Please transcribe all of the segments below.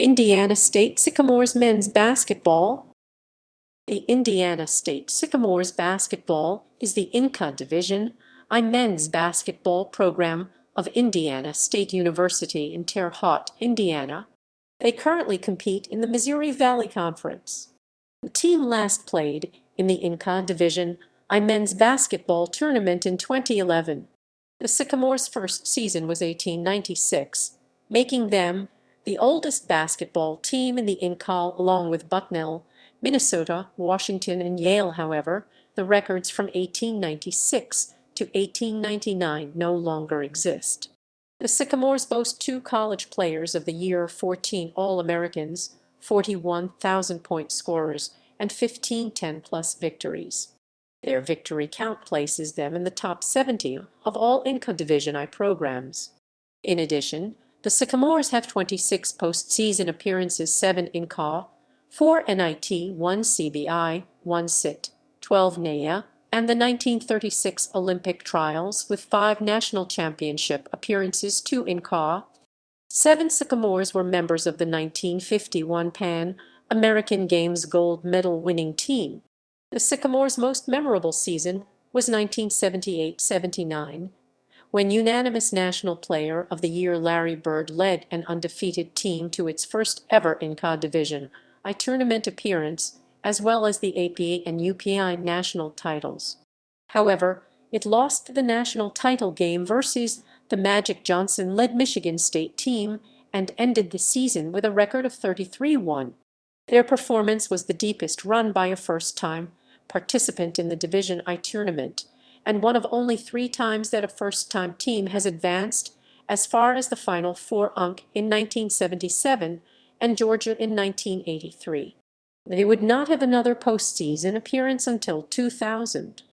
Indiana State Sycamores men's basketball. The Indiana State Sycamores basketball is the INCA Division I men's basketball program of Indiana State University in Terre Haute, Indiana. They currently compete in the Missouri Valley Conference. The team last played in the INCA Division I men's basketball tournament in 2011. The Sycamores' first season was 1896, making them the oldest basketball team in the INCA along with Bucknell, Minnesota, Washington, and Yale. However, the records from 1896 to 1899 no longer exist. The Sycamores boast 2 College Players of the Year, 14 All-Americans, 41,000-point scorers, and 15 10-plus victories. Their victory count places them in the top 70 of all INCA Division I programs. In addition, the Sycamores have 26 postseason appearances, 7 INCA, 4 NIT, 1 CBI, 1 SIT, 12 NAIA, and the 1936 Olympic trials with 5 national championship appearances, 2 INCA. 7 Sycamores were members of the 1951 Pan American Games gold medal winning team. The Sycamores' most memorable season was 1978-79, when unanimous National Player of the Year Larry Bird led an undefeated team to its first ever INCA Division I tournament appearance, as well as the AP and UPI national titles. However, it lost the national title game versus the Magic Johnson-led Michigan State team and ended the season with a record of 33-1. Their performance was the deepest run by a first-time participant in the Division I tournament, and one of only 3 times that a first-time team has advanced as far as the Final Four, UNC in 1977 and Georgia in 1983. They would not have another postseason appearance until 2000.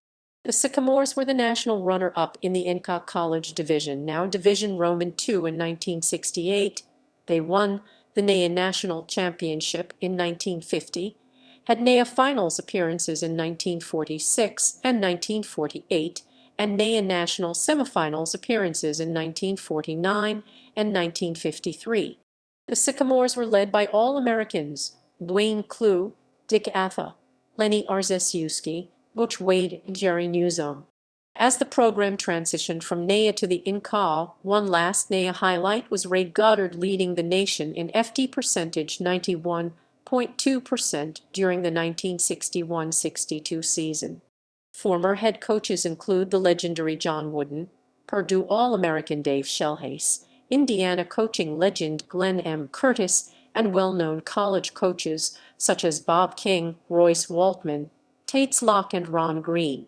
The Sycamores were the national runner-up in the INCA College Division, now Division Roman II, in 1968. They won the NAIA National Championship in 1950, had NAIA Finals appearances in 1946 and 1948, and NAIA National Semifinals appearances in 1949 and 1953. The Sycamores were led by All-Americans Dwayne Clue, Dick Atha, Lenny Arzesiewski, Butch Wade, and Jerry Newsom. As the program transitioned from NAIA to the INCA, one last NAIA highlight was Ray Goddard leading the nation in FD percentage, 91.2% during the 1961-62 season. Former head coaches include the legendary John Wooden, Purdue All-American Dave Shellhace, Indiana coaching legend Glenn M. Curtis, and well-known college coaches such as Bob King, Royce Waltman, Tates Locke, and Ron Green.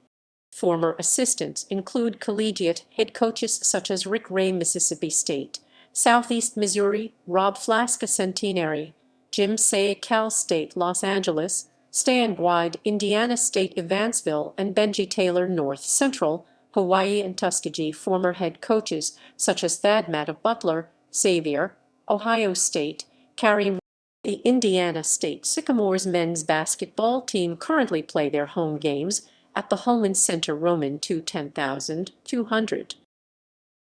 Former assistants include collegiate head coaches such as Rick Ray, Mississippi State, Southeast Missouri, Rob Flaska, Centenary, Jim Say, Cal State Los Angeles, Stan Wide, Indiana State Evansville, and Benji Taylor, North Central Hawaii and Tuskegee. Former head coaches such as Thad Matt of Butler, Xavier, Ohio State, Carrie. The Indiana State Sycamores men's basketball team currently play their home games at the Holman Center Roman II 10,200.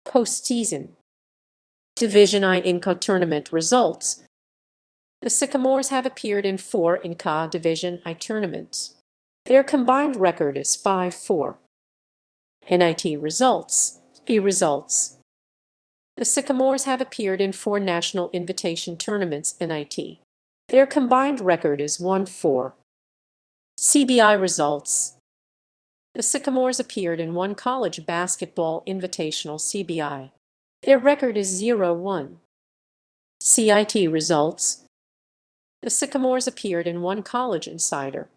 Postseason Division I INCA tournament results. The Sycamores have appeared in 4 INCA Division I tournaments. Their combined record is 5-4. NIT results. The Sycamores have appeared in 4 National Invitation Tournaments NIT. Their combined record is 1-4. CBI results. The Sycamores appeared in 1 College Basketball Invitational CBI. Their record is 0-1. CIT results. The Sycamores appeared in 1 College Insider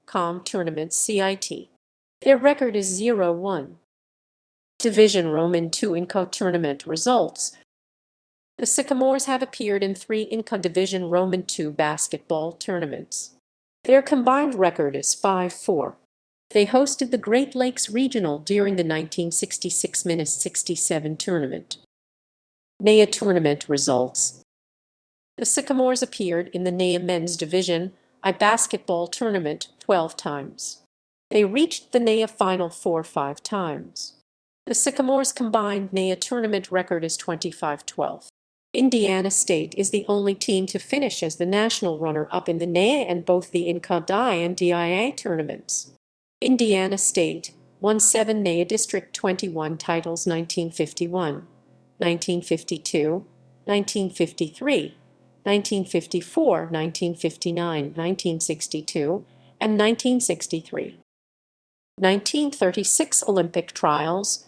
Com Tournament CIT. Their record is 0-1. Division Roman II INCA tournament results. The Sycamores have appeared in 3 INCA Division Roman II basketball tournaments. Their combined record is 5-4. They hosted the Great Lakes Regional during the 1966-67 tournament. NAIA tournament results. The Sycamores appeared in the NAIA Men's Division I basketball tournament 12 times. They reached the NAIA Final Four 5 times. The Sycamores' combined NAIA tournament record is 25-12. Indiana State is the only team to finish as the national runner-up in the NAIA and both the NCAA and DIA tournaments. Indiana State won 7 NAIA District 21 titles 1951, 1952, 1953, 1954, 1959, 1962, and 1963. 1936 Olympic trials.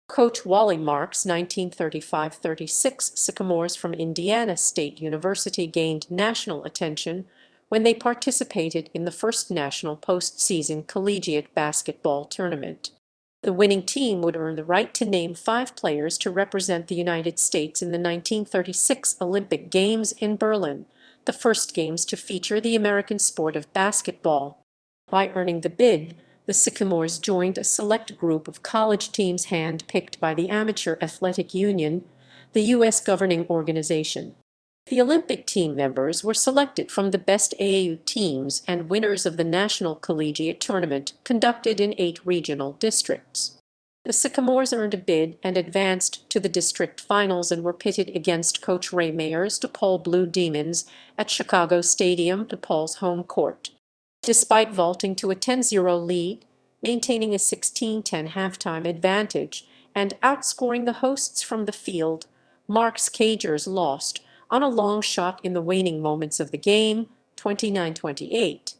Coach Wally Marks' 1935-36 Sycamores from Indiana State University gained national attention when they participated in the first national postseason collegiate basketball tournament. The winning team would earn the right to name 5 players to represent the United States in the 1936 Olympic Games in Berlin, the first games to feature the American sport of basketball. By earning the bid, the Sycamores joined a select group of college teams hand-picked by the Amateur Athletic Union, the U.S. governing organization. The Olympic team members were selected from the best AAU teams and winners of the National Collegiate Tournament conducted in 8 regional districts. The Sycamores earned a bid and advanced to the district finals and were pitted against Coach Ray Mayer's DePaul Blue Demons at Chicago Stadium, DePaul's home court. Despite vaulting to a 10-0 lead, maintaining a 16-10 halftime advantage, and outscoring the hosts from the field, Marks' Cagers lost on a long shot in the waning moments of the game, 29-28.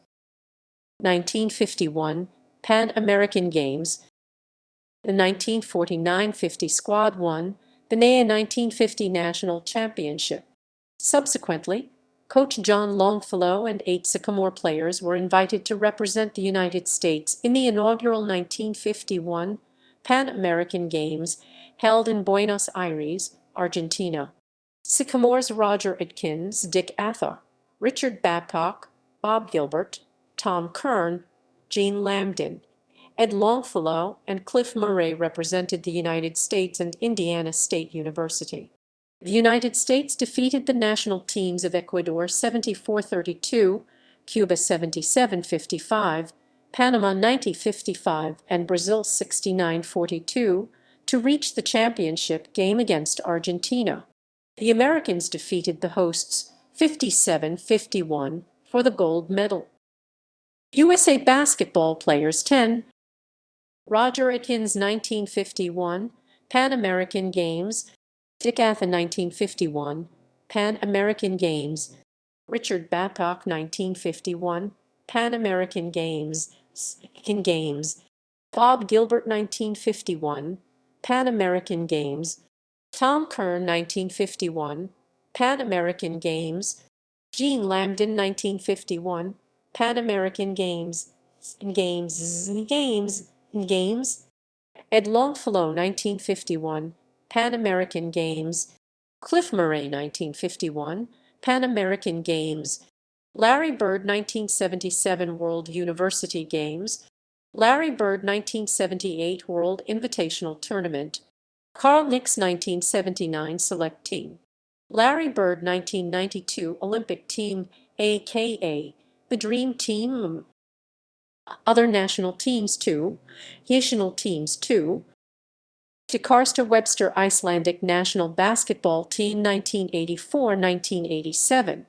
1951 Pan American Games. The 1949-50 squad won the NAIA 1950 National Championship. Subsequently, Coach John Longfellow and 8 Sycamore players were invited to represent the United States in the inaugural 1951 Pan American Games held in Buenos Aires, Argentina. Sycamores Roger Atkins, Dick Atha, Richard Babcock, Bob Gilbert, Tom Kern, Gene Lambdin, Ed Longfellow, and Cliff Murray represented the United States and Indiana State University. The United States defeated the national teams of Ecuador 74-32, Cuba 77-55, Panama 90-55, and Brazil 69-42 to reach the championship game against Argentina. The Americans defeated the hosts 57-51 for the gold medal. USA basketball players 10. Roger Atkins 1951, Pan American Games. Dick Atha 1951, Pan American Games. Richard Babcock 1951, Pan American Games. Bob Gilbert 1951, Pan American Games. Tom Kern 1951, Pan American Games. Gene Lambdin 1951, Pan American Games. Ed Longfellow 1951, Pan American Games. Cliff Murray 1951, Pan American Games. Larry Bird 1977 World University Games. Larry Bird 1978 World Invitational Tournament. Carl Nicks 1979 Select Team. Larry Bird 1992 Olympic Team, aka the Dream Team. Other national teams too. National teams too. DeCarsta Webster Icelandic National Basketball Team 1984-1987.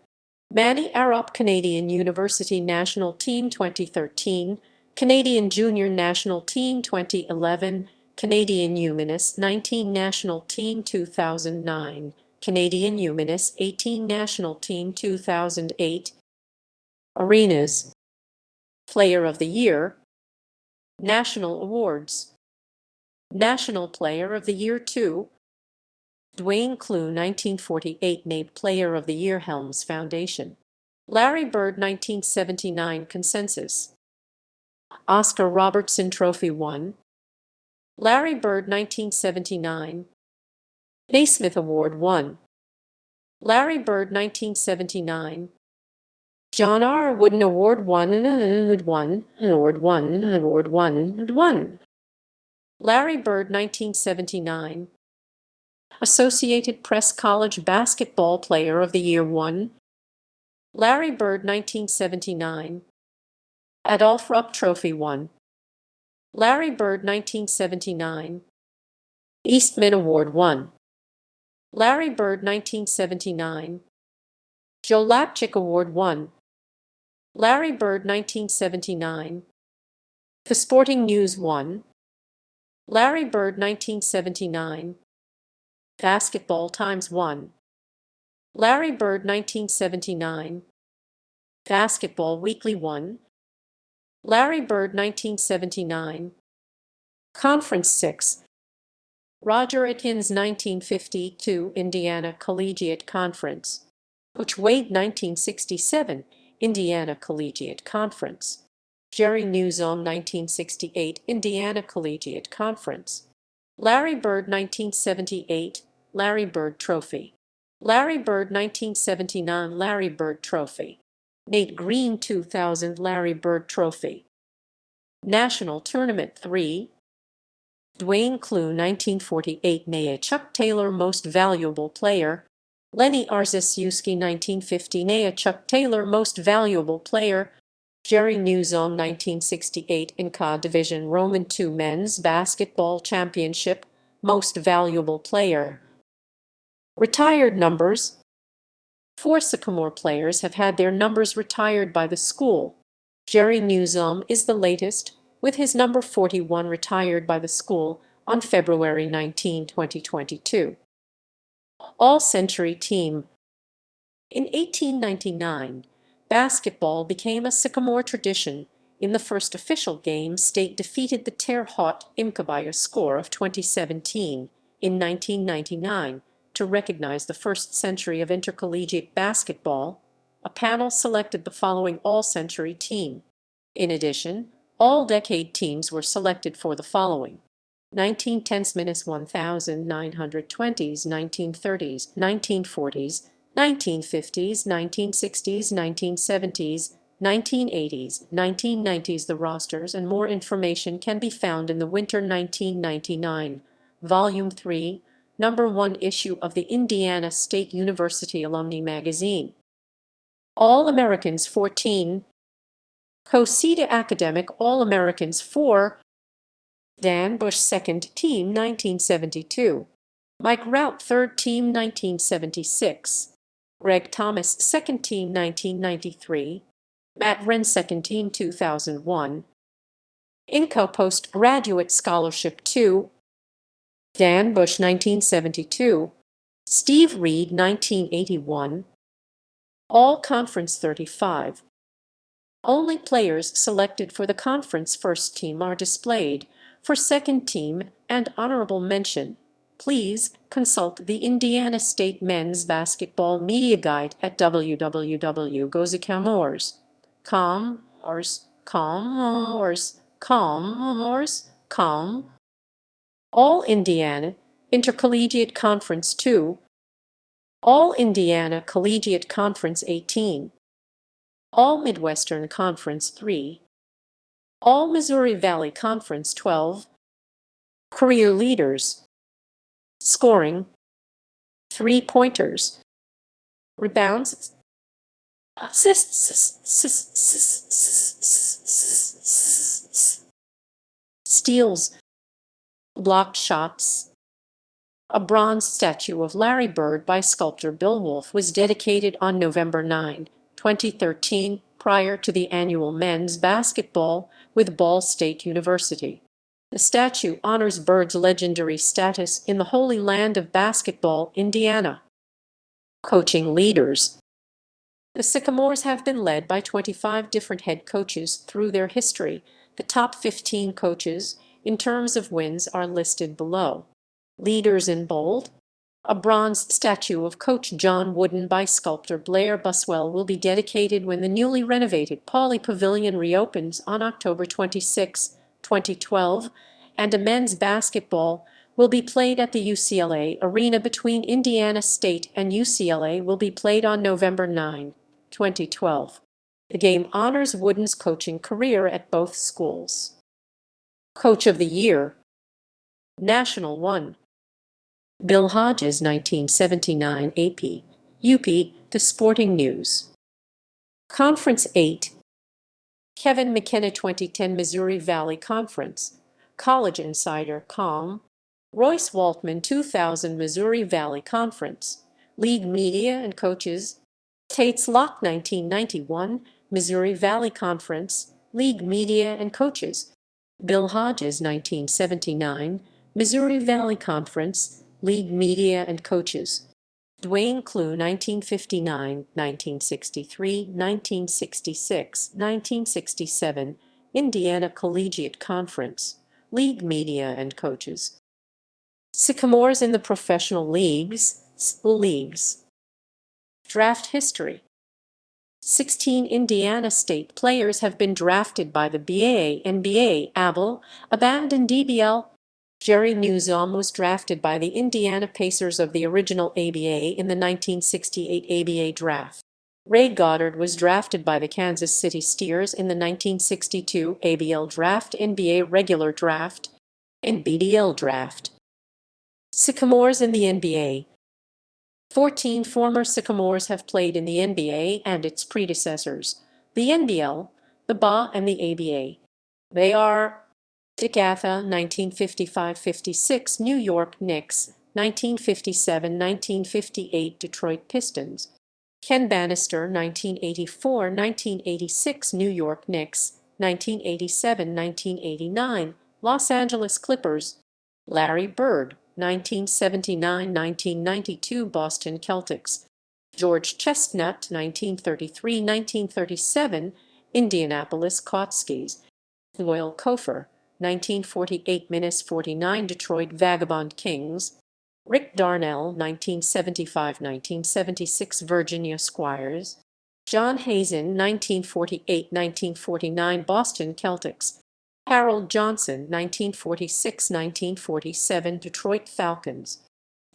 Manny Arup Canadian University National Team 2013. Canadian Junior National Team 2011. Canadian Unanimous 19 National Team 2009. Canadian Unanimous 18 National Team 2008. Arenas. Player of the Year. National Awards. National Player of the Year 2. Dwayne Clue 1948 named Player of the Year Helms Foundation. Larry Bird 1979 Consensus. Oscar Robertson Trophy 1. Larry Bird 1979. Naismith Award 1. Larry Bird 1979. John R. Wooden Award 1 Award 1. Larry Bird 1979. Associated Press College Basketball Player of the Year 1. Larry Bird 1979. Adolph Rupp Trophy 1. Larry Bird 1979. Eastman Award 1. Larry Bird 1979. Joe Lapchick Award 1. Larry Bird 1979. The Sporting News 1. Larry Bird 1979. Basketball Times 1. Larry Bird 1979. Basketball Weekly 1. Larry Bird 1979. Conference 6. Roger Atkins 1952 Indiana Collegiate Conference. Butch Wade 1967 Indiana Collegiate Conference. Jerry Newsom 1968 Indiana Collegiate Conference. Larry Bird 1978 Larry Bird Trophy. Larry Bird 1979 Larry Bird Trophy. Nate Green 2000 Larry Bird Trophy. National Tournament 3. Dwayne Clue 1948 NAIA Chuck Taylor Most Valuable Player. Lenny Arzysiewski 1950 NAIA Chuck Taylor Most Valuable Player. Jerry Newsom 1968 NCAA Division Roman II Men's Basketball Championship Most Valuable Player. Retired numbers. 4 Sycamore players have had their numbers retired by the school. Jerry Newsom is the latest, with his number 41 retired by the school on February 19, 2022. All-Century Team. In 1899, basketball became a Sycamore tradition. In the first official game, State defeated the Terre Haute IMCA by a score of 2017 in 1999. To recognize the first century of intercollegiate basketball, a panel selected the following all-century team. In addition, all-decade teams were selected for the following: 1910s-1920s, 1930s, 1940s, 1950s, 1960s, 1970s, 1980s, 1990s. The rosters and more information can be found in the Winter 1999, Volume 3, Number 1 issue of the Indiana State University Alumni Magazine. All-Americans 14. COSIDA Academic All-Americans 4. Dan Bush Second Team 1972. Mike Rout Third Team 1976. Greg Thomas Second Team 1993. Matt Wren Second Team 2001. INCO Postgraduate Scholarship 2. Dan Bush 1972. Steve Reed 1981. All Conference 35. Only players selected for the conference first team are displayed. For second team and honorable mention, please consult the Indiana State Men's Basketball Media Guide at www.gozicamores.com. All Indiana Intercollegiate Conference 2. All Indiana Collegiate Conference 18. All Midwestern Conference 3. All Missouri Valley Conference 12. Career leaders. Scoring. Three-pointers. Rebounds. Assists. Steals. Blocked shots. A bronze statue of Larry Bird by sculptor Bill Wolfe was dedicated on November 9, 2013, prior to the annual men's basketball with Ball State University. The statue honors Bird's legendary status in the Holy Land of Basketball, Indiana. Coaching leaders. The Sycamores have been led by 25 different head coaches through their history. The top 15 coaches, in terms of wins, are listed below. Leaders in bold. A bronze statue of Coach John Wooden by sculptor Blair Buswell will be dedicated when the newly renovated Pauley Pavilion reopens on October 26, 2012, and a men's basketball will be played at the UCLA Arena between Indiana State and UCLA will be played on November 9, 2012. The game honors Wooden's coaching career at both schools. Coach of the Year. National 1. Bill Hodges 1979 AP, UP, The Sporting News. Conference 8. Kevin McKenna 2010 Missouri Valley Conference, College Insider.com. Royce Waltman 2000 Missouri Valley Conference, League Media and Coaches. Tates Locke 1991 Missouri Valley Conference, League Media and Coaches. Bill Hodges 1979 Missouri Valley Conference, League Media and Coaches. Dwayne Clue 1959, 1963, 1966, 1967 Indiana Collegiate Conference, League Media and Coaches. Sycamores in the professional leagues, leagues. Draft history. 16 Indiana State players have been drafted by the BAA, NBA, ABL, ABAND, and DBL. Jerry Newsom was drafted by the Indiana Pacers of the original ABA in the 1968 ABA draft. Ray Goddard was drafted by the Kansas City Steers in the 1962 ABL draft, NBA regular draft, and BDL draft. Sycamores in the NBA. 14 former Sycamores have played in the NBA and its predecessors, the NBL, the BA, and the ABA. They are Dick Atha, 1955-56, New York Knicks, 1957-1958, Detroit Pistons. Ken Bannister, 1984-1986, New York Knicks, 1987-1989, Los Angeles Clippers. Larry Bird, 1979-1992, Boston Celtics. George Chestnut, 1933-1937, Indianapolis Kotskis. Loyal Kofer, 1948-49, Detroit Vagabond Kings. Rick Darnell, 1975-1976, Virginia Squires. John Hazen, 1948-1949, Boston Celtics. Harold Johnson, 1946-1947, Detroit Falcons.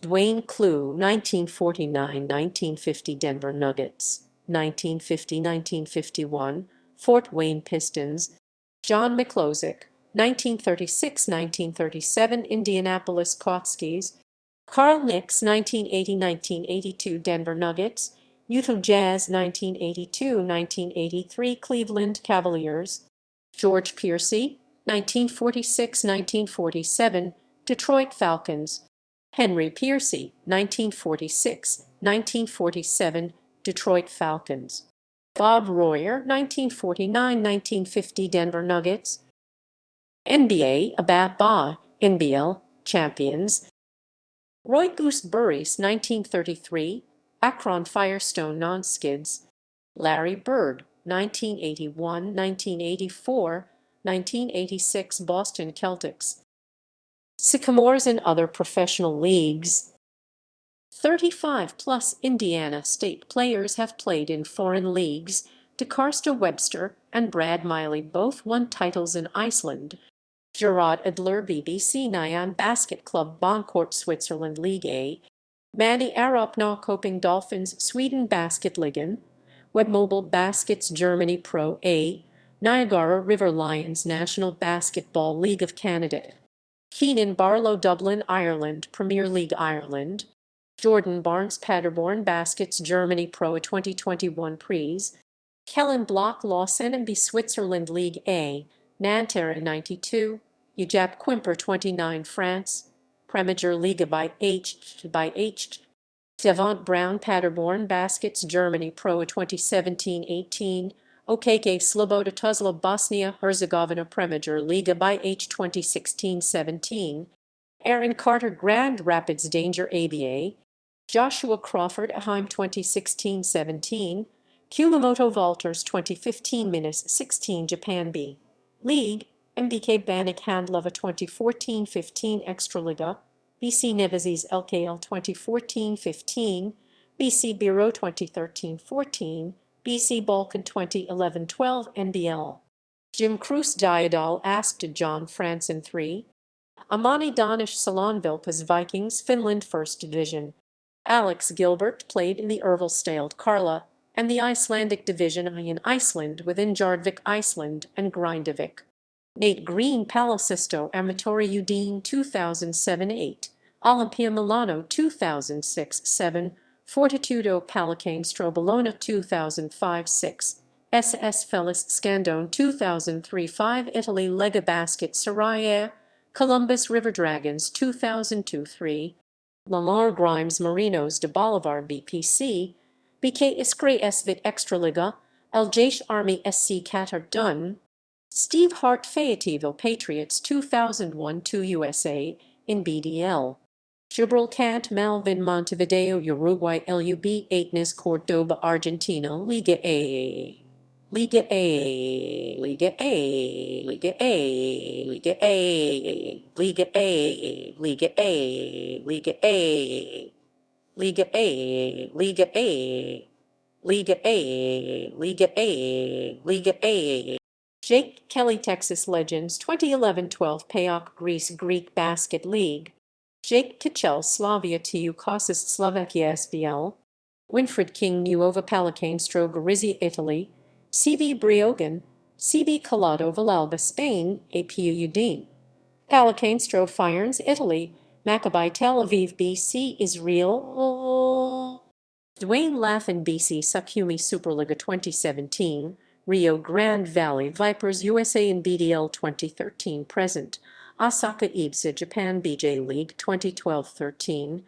Dwayne Clue, 1949-1950, Denver Nuggets. 1950-1951, Fort Wayne Pistons. John McCloskey, 1936-1937, Indianapolis Kotskis. Carl Nicks, 1980-1982, Denver Nuggets. Utah Jazz, 1982-1983, Cleveland Cavaliers. George Piercy, 1946-1947, Detroit Falcons. Henry Piercy, 1946-1947, Detroit Falcons. Bob Royer, 1949-1950, Denver Nuggets. NBA, ABA, NBL, champions. Roy Goose Burris, 1933, Akron Firestone Non-Skids. Larry Bird, 1981, 1984, 1986, Boston Celtics. Sycamores in other professional leagues. 35-plus Indiana State players have played in foreign leagues. DeCarsta Webster and Brad Miley both won titles in Iceland. Gerard Adler, BBC Nyan Basket Club, Boncourt, Switzerland, League A. Manny Arapna, Coping Dolphins, Sweden Basketligaen. Webmobile Baskets, Germany Pro A. Niagara River Lions, National Basketball League of Canada. Keenan Barlow, Dublin, Ireland, Premier League Ireland. Jordan Barnes, Paderborn Baskets, Germany Pro 2021 Prix. Kellen Block, Lausanne, Switzerland, League A. Nanterre 92. Ujap Quimper 29, France. Premier Liga by H. Devont Brown, Paderborn Baskets, Germany Pro 2017-18. OKK Sloboda Tuzla, Bosnia Herzegovina, Premier Liga by H 2016-17. Aaron Carter, Grand Rapids Danger ABA. Joshua Crawford, Aheim 2016-17. Kumamoto Valters 2015-16, Japan B. League. MBK Banik Handlova 2014-15, Extraliga. BC Nevizes LKL 2014-15, BC Bureau 2013-14, BC Balkan 2011-12, NBL. Jim Cruz Diadol asked John Franson 3. Amani Danish Salonvilpas Vikings, Finland 1st Division. Alex Gilbert played in the Ervilstaled Karla and the Icelandic Division I in Iceland within Jardvik, Iceland, and Grindavik. Nate Green, Palasisto Amatori Udine 2007-8, Olympia Milano 2006-7, Fortitudo Palicane Strobolona 2005-6, SS Felis Scandone 2003-5, Italy Lega Basket Soraya Columbus River Dragons 2002-3, Lamar Grimes Marinos de Bolivar BPC, BK Iskray Svit Extraliga, El Jaish Army SC Qatar Dun, Steve Hart Fayetteville Patriots 2001-2 USA in BDL. Gibraltar Malvin Montevideo Uruguay LUB 8 Cordoba Argentina Liga A. Liga A, Liga A, Liga A, Liga A, Liga A, Liga A, Liga A, Liga A, Liga A, Liga A, Liga A, Liga A. Jake Kelly Texas Legends 2011-12 PAOK Greek Basket League. Jake Kitchell Slavia TU Kostas Slovakia SBL. Winfred King Nuova Palacanestro Gorizia Italy. CB Briogan, CB Collado Villalba Spain, APU Udine. Palacanestro Fires Italy, Maccabi Tel Aviv BC Israel. Dwayne Laffin BC Sukhumi Superliga 2017, Rio Grande Valley Vipers USA in BDL 2013 present, Osaka Ibsa Japan BJ League 2012-13,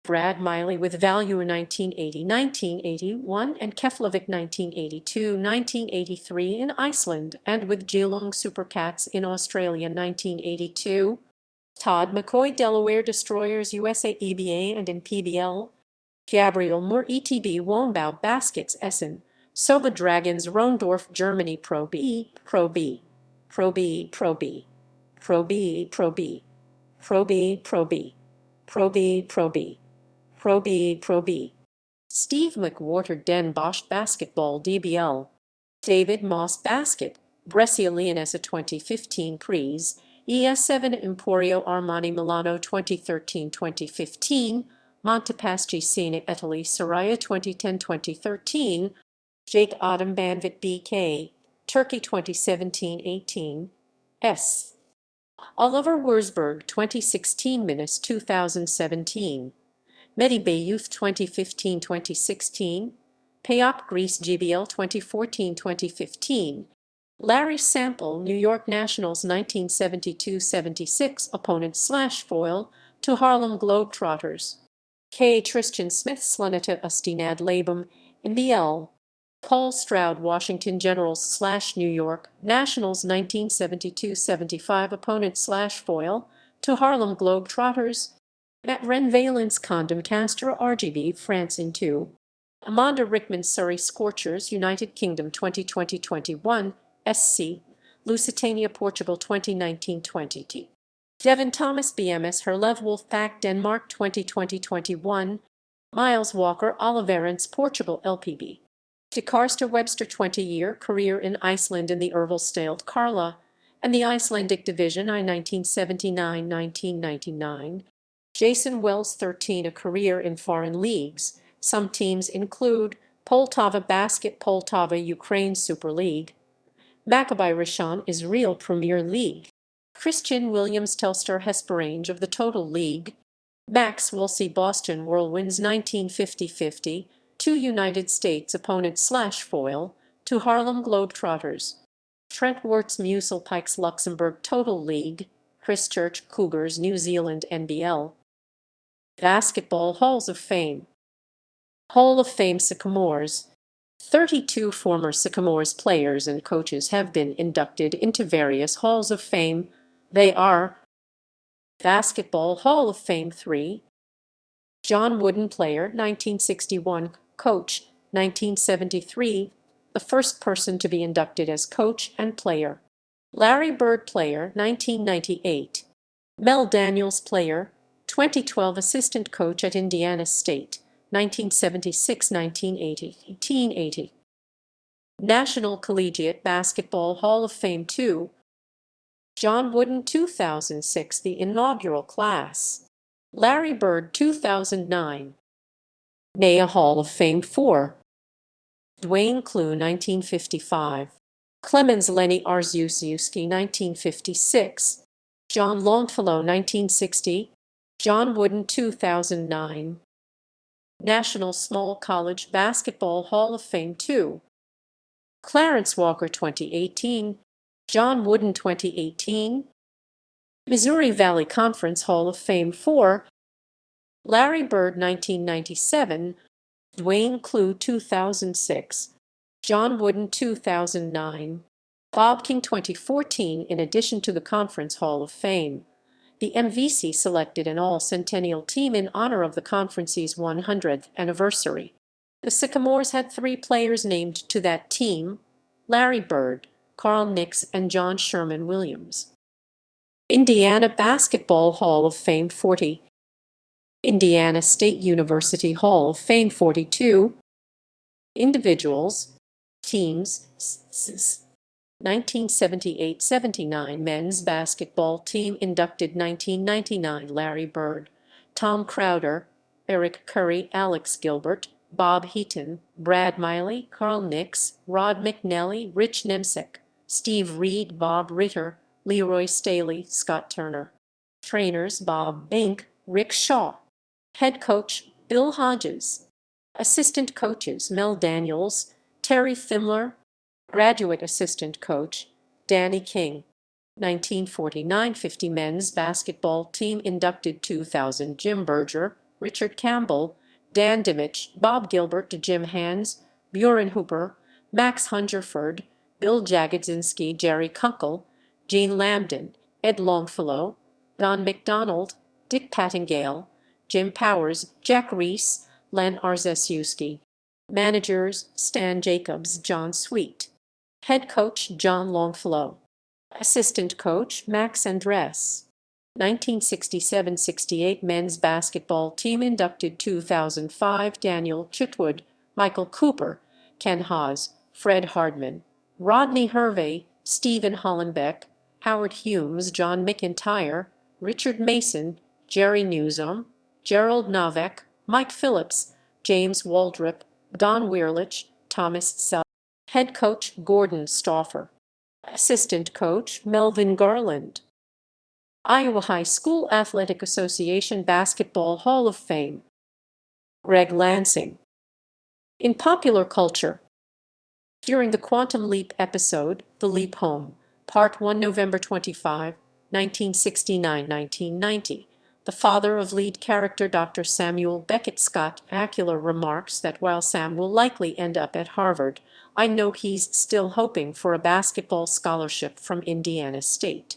Brad Miley with Value 1980-1981 and Keflavik 1982-1983 in Iceland and with Geelong Supercats in Australia 1982, Todd McCoy Delaware Destroyers USA EBA and in PBL, Gabriel Moore ETB Wohnbau Baskets Essen, Soba Dragons Rondorf Germany Pro B, Pro B, Pro B, Pro B, Pro B, Pro B, Pro B, Pro B, Pro B, Pro B, Pro B, Pro B. Steve McWhorter Den Bosch Basketball DBL, David Moss Basket, Brescia Leonessa 2015 Pries, ES7 Emporio Armani Milano 2013-2015, Montepaschi Siena Italy Soraya 2010-2013, Jake Autumn Banvit BK, Turkey 2017-18, S. Oliver Wurzburg 2016-2017, Medibay Youth 2015-2016, PAOK Greece GBL 2014-2015, Larry Sample New York Nationals 1972-76 opponent /foil to Harlem Globetrotters, K. Tristan Smith Sluneta Ustinad Labum NBL, Paul Stroud Washington Generals /New York Nationals 1972-75 opponent /foil to Harlem Globetrotters, Matt Ren Valence Condom Castor RGB France in 2. Amanda Rickman Surrey Scorchers United Kingdom 2020-21 SC Lusitania Portugal 2019-20. Devin Thomas BMS Herlev Wolfpack Denmark 2020-21 Miles Walker Oliverance Portugal LPB De Karster Webster 20-year career in Iceland in the Ervilsdale Karla and the Icelandic Division I 1979-1999. Jason Wells 13 a career in foreign leagues. Some teams include Poltava Basket Poltava Ukraine Super League, Maccabi Rishon Israel Premier League, Christian Williams Telstar Hesperange of the Total League, Max Wilsey Boston Whirlwinds 1950-50, 2 United States opponent /foil to Harlem Globetrotters, Trent Wirtz Musel Pikes Luxembourg Total League, Christchurch Cougars New Zealand NBL. Basketball Halls of Fame. Hall of Fame Sycamores. 32 former Sycamores players and coaches have been inducted into various Halls of Fame. They are Basketball Hall of Fame 3, John Wooden Player, 1961, Coach, 1973, the first person to be inducted as coach and player. Larry Bird Player, 1998, Mel Daniels Player, 2012 Assistant Coach at Indiana State, 1976-1980, 1880. National Collegiate Basketball Hall of Fame 2, John Wooden 2006, the inaugural class. Larry Bird 2009. NAIA Hall of Fame 4, Dwayne Clue 1955, Clemens Lenny Arzusiewski 1956, John Longfellow 1960, John Wooden 2009. National Small College Basketball Hall of Fame 2, Clarence Walker 2018, John Wooden 2018, Missouri Valley Conference Hall of Fame 4, Larry Bird 1997, Dwayne Clue 2006, John Wooden 2009, Bob King 2014. In addition to the Conference Hall of Fame, the MVC selected an all-centennial team in honor of the conference's 100th anniversary. The Sycamores had 3 players named to that team: Larry Bird, Carl Nicks, and John Sherman Williams. Indiana Basketball Hall of Fame 40, Indiana State University Hall of Fame 42, Individuals, Teams, 1978-79 Men's Basketball Team inducted 1999 Larry Bird, Tom Crowder, Eric Curry, Alex Gilbert, Bob Heaton, Brad Miley, Carl Nicks, Rod McNally, Rich Nemsek, Steve Reed, Bob Ritter, Leroy Staley, Scott Turner. Trainers: Bob Bink, Rick Shaw. Head coach: Bill Hodges. Assistant coaches: Mel Daniels, Terry Thimler. Graduate assistant coach: Danny King. 1949-50 Men's Basketball Team inducted 2000 Jim Berger, Richard Campbell, Dan Dimich, Bob Gilbert, Jim Hans, Bjorn Hooper, Max Hungerford, Bill Jagodzinski, Jerry Kunkel, Gene Lambden, Ed Longfellow, Don McDonald, Dick Pattingale, Jim Powers, Jack Reese, Len Arzesiewski. Managers: Stan Jacobs, John Sweet. Head coach: John Longfellow. Assistant coach: Max Andres. 1967-68 Men's Basketball Team inducted 2005 Daniel Chitwood, Michael Cooper, Ken Haas, Fred Hardman, Rodney Hervey, Stephen Hollenbeck, Howard Humes, John McIntyre, Richard Mason, Jerry Newsom, Gerald Novak, Mike Phillips, James Waldrop, Don Weirlich, Thomas Sell. Head coach: Gordon Stauffer. Assistant coach: Melvin Garland. Iowa High School Athletic Association Basketball Hall of Fame, Greg Lansing. In popular culture, during the Quantum Leap episode, The Leap Home, Part 1, November 25, 1969-1990, the father of lead character Dr. Samuel Beckett Scott Bakula remarks that while Sam will likely end up at Harvard, I know he's still hoping for a basketball scholarship from Indiana State.